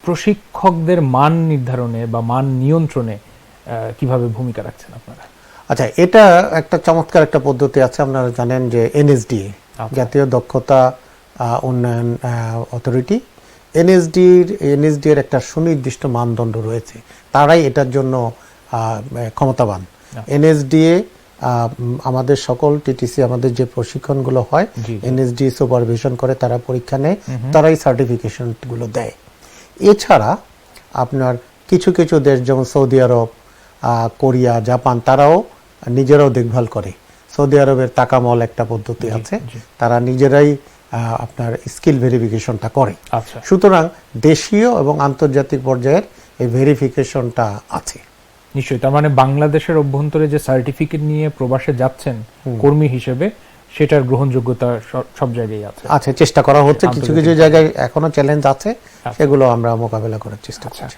প্রশিক্ষকদের মান নির্ধারণে বা মান নিয়ন্ত্রণে কিভাবে ভূমিকা রাখছেন আপনারা? আচ্ছা, এটা একটা চমৎকার একটা পদ্ধতি আছে। আপনারা জানেন যে এনএসডিএ, জাতীয় দক্ষতা উন্নয়ন অথরিটি, এনএসডি এর একটা সুনির্দিষ্ট মানদণ্ড রয়েছে। তারাই এটার জন্য ক্ষমতাবান। এনএসডিএ আমাদের সকল টিটিসি, আমাদের যে প্রশিক্ষণগুলো হয়, এনএসডি সুপারভিশন করে, তারা পরীক্ষা নেয়, তারাই সার্টিফিকেশন গুলো দেয়। এছাড়া আপনার কিছু কিছু দেশ যেমন সৌদি আরব, কোরিয়া, জাপান, তারাও নিজেরাও দেখভাল করে। সৌদি আরবের তাকামল একটা পদ্ধতি আছে, তারা নিজেরাই আপনার স্কিল ভেরিফিকেশনটা করে। সুতরাং দেশীয় এবং আন্তর্জাতিক পর্যায়ের এই ভেরিফিকেশনটা আছে। নিশ্চয়ই। তার মানে বাংলাদেশের অভ্যন্তরে যে সার্টিফিকেট নিয়ে প্রবাসে যাচ্ছেন কর্মী হিসেবে, সেটার গ্রহণযোগ্যতা সব জায়গায় আছে। চেষ্টা করা হচ্ছে। কিছু কিছু জায়গায় এখনো চ্যালেঞ্জ আছে, সেগুলো আমরা মোকাবেলা করার চেষ্টা করছি।